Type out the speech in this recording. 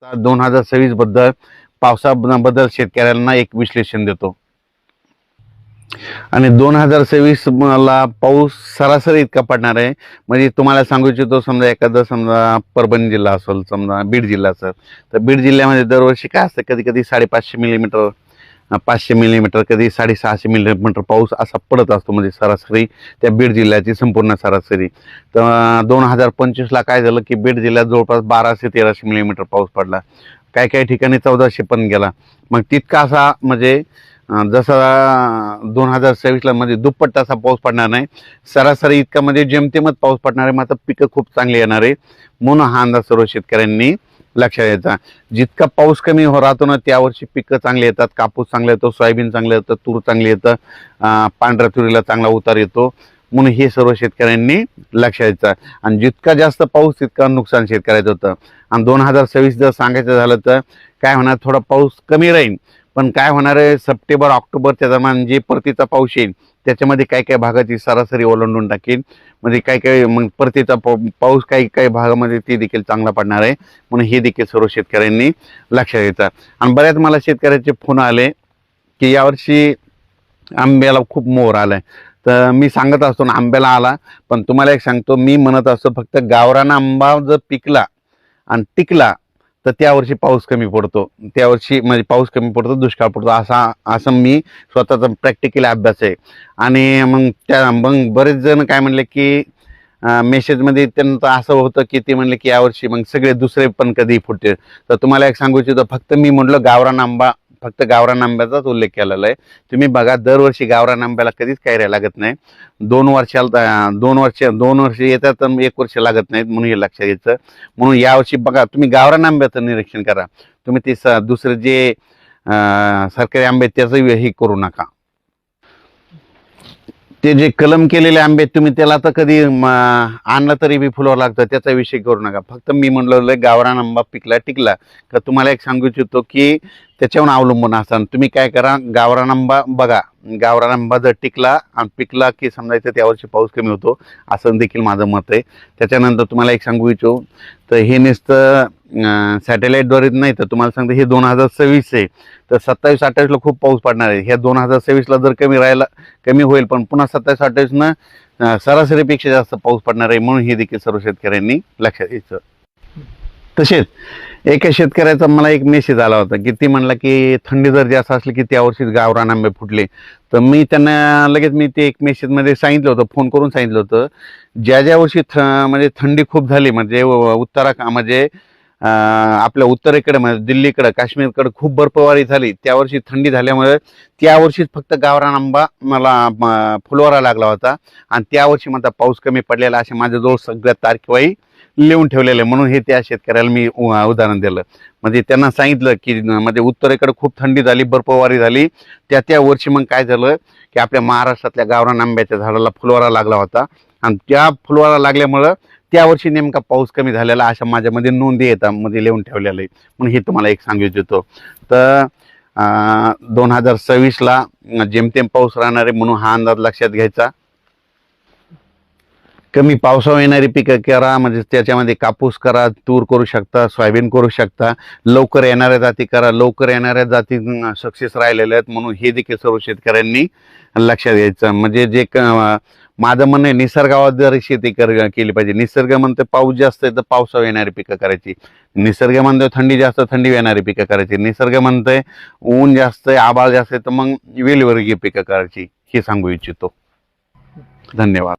2026 बद्दल पावसाबद्दल शेतकऱ्यांना एक विश्लेषण देतो. आणि 2026 ला पाऊस सरासरी इतका पडणार आहे. म्हणजे तुम्हाला सांगू इच्छितो, समजा एखादा समजा परभणी जिल्हा असेल, समजा बीड जिल्हा असेल, तर बीड जिल्ह्यामध्ये दरवर्षी काय असतं, कधी कधी 550 मिलीमीटर, 500 मिलीमीटर, कधी 650 मिलीमीटर पाऊस असा पडत असतो. म्हणजे सरासरी त्या बीड जिल्ह्याची संपूर्ण सरासरी. तर 2025ला काय झालं की बीड जिल्ह्यात जवळपास 1200-1300 मिलीमीटर पाऊस पडला. काही काही ठिकाणी 1400 पण गेला. मग तितका असा म्हणजे जसा 2026ला म्हणजे दुप्पट असा पाऊस पडणार नाही, सरासरी इतका म्हणजे जेमतेमच पाऊस पडणार आहे. मात्र पिकं खूप चांगली येणार आहे, म्हणून हा अंदाज सर्व शेतकऱ्यांनी लक्षात घ्यायचा. जितका पाऊस कमी राहतो ना, त्या वर्षी पिकं चांगली येतात. कापूस चांगला येतो, सोयाबीन चांगलं येतं, तूर चांगली येतं, पांढऱ्या तुरीला चांगला उतार येतो. म्हणून हे सर्व शेतकऱ्यांनी लक्षात घ्यायचं. आणि जितका जास्त पाऊस तितका नुकसान शेतकऱ्याचं होतं. आणि 2026 जर सांगायचं झालं तर काय होणार, थोडा पाऊस कमी राहील, पण काय होणार आहे, सप्टेंबर ऑक्टोबरच्या दरम्यान जे परतीचा पाऊस येईल त्याच्यामध्ये काही काही भागाची सरासरी ओलांडून टाकेल. म्हणजे काही काही मग परतीचा पाऊस काही काही भागामध्ये ती देखील चांगला पडणार आहे. म्हणून हे देखील सर्व शेतकऱ्यांनी लक्षात घ्यायचं. आणि बऱ्याच मला शेतकऱ्याचे फोन आले की यावर्षी आंब्याला खूप मोहर आलाय. तर मी सांगत असतो ना, आंब्याला आला, पण तुम्हाला एक सांगतो, मी म्हणत असतो फक्त गावरान आंबा जर पिकला आणि टिकला तर त्यावर्षी पाऊस कमी पडतो, त्यावर्षी म्हणजे पाऊस कमी पडतो, दुष्काळ पडतो, असं मी स्वतःचा प्रॅक्टिकली अभ्यास आहे. आणि मग बरेच जण काय म्हणले की मेसेजमध्ये त्यांचं असं होतं की ते म्हणले की यावर्षी मग सगळे दुसरे पण कधी फुटते. तर तुम्हाला एक सांगू इच्छितो, फक्त मी म्हटलं गावरान आंबा, फक्त गावरान आंब्याचाच उल्लेख केलेला आहे. तुम्ही बघा, दरवर्षी गावरान आंब्याला कधीच कैऱ्या लागत नाही. 2 वर्ष येतात तर 1 वर्ष लागत नाहीत, म्हणून हे लक्षात घ्यायचं. म्हणून यावर्षी बघा, तुम्ही गावरान आंब्याचं निरीक्षण करा. तुम्ही ते दुसरे जे सरकारी आंबे त्याचं हे करू नका. ते जे कलम केलेले आंबे तुम्ही त्याला तर कधी आणलं तरी बी फुलावर लागतं, त्याचा विषय करू नका. फक्त मी म्हणलं गावरान आंबा पिकला टिकला का तुम्हाला एक सांगू इच्छितो की त्याच्यावर अवलंबून असताना तुम्ही काय करा, गावरान आंबा बघा, गावरान आंबा जर टिकला आणि पिकला की समजायचं त्यावर्षी पाऊस कमी होतो, असं देखील माझं मत आहे. त्याच्यानंतर तुम्हाला एक सांगू इच्छितो, तर हे नुसतं सॅटेलाईटद्वारे नाही, तर तुम्हाला सांगतो हे 2026 आहे, तर 27-28ला खूप पाऊस पडणार आहे. ह्या 2026ला जर कमी होईल, पण पुन्हा 27-28नं सरासरीपेक्षा जास्त पाऊस पडणार आहे. म्हणून हे देखील सर्व शेतकऱ्यांनी लक्षात घ्यायचं. तसेच एका शेतकऱ्याचा मला एक मेसेज आला होता की ती म्हणला की थंडी जर जास्त असली की त्यावर्षीच गावरान आंबे फुटले. तर मी त्यांना लगेच ते एक मेसेजमध्ये सांगितलं होतं, फोन करून सांगितलं होतं, ज्या वर्षी म्हणजे थंडी खूप झाली, म्हणजे म्हणजे आपल्या उत्तरेकडे म्हणजे दिल्लीकडे, काश्मीरकडे खूप बर्फवारी झाली, त्यावर्षी थंडी झाल्यामुळे त्यावर्षीच फक्त गावरान आंबा मला फुलवारा लागला होता. आणि त्यावर्षी माझा पाऊस कमी पडलेला, असे माझ्याजवळ सगळ्या तारखेवाही लिहून ठेवलेलं आहे. म्हणून हे त्या शेतकऱ्याला मी उदाहरण दिलं. म्हणजे त्यांना सांगितलं की म्हणजे उत्तरेकडे खूप थंडी झाली, बर्फवारी झाली, त्या वर्षी मग काय झालं की आपल्या महाराष्ट्रातल्या गावरान आंब्याच्या झाडाला फुलवारा लागला होता. आणि त्या फुलवारा लागल्यामुळं त्यावर्षी नेमका पाऊस कमी झालेला, अशा माझ्यामध्ये नोंदी येतात, मध्ये लिहून ठेवलेलं आहे. म्हणून हे तुम्हाला एक सांगू इच्छितो. तर 2026ला जेमतेम पाऊस राहणार आहे, म्हणून हा अंदाज लक्षात घ्यायचा. कमी पावसावर येणारी पिकं करा, म्हणजे त्याच्यामध्ये कापूस करा, तूर करू शकता, सोयाबीन करू शकता. लवकर येणाऱ्या जाती करा, लवकर येणाऱ्या जाती सक्सेस राहिलेल्या आहेत. म्हणून हे देखील सर्व शेतकऱ्यांनी लक्षात घ्यायचं. म्हणजे माझं म्हणणं आहे, निसर्गावर जर शेती केली पाहिजे. निसर्ग म्हणतो पाऊस जास्त आहे तर पावसावर येणारी पिकं करायची, निसर्ग म्हणतोय थंडी जास्त थंडी येणारी पिकं करायची, निसर्ग म्हणतोय ऊन जास्त आहे आभाळ जास्त आहे तर मग वेलीवर्गीय पिकं करायची. हे सांगू इच्छितो. धन्यवाद.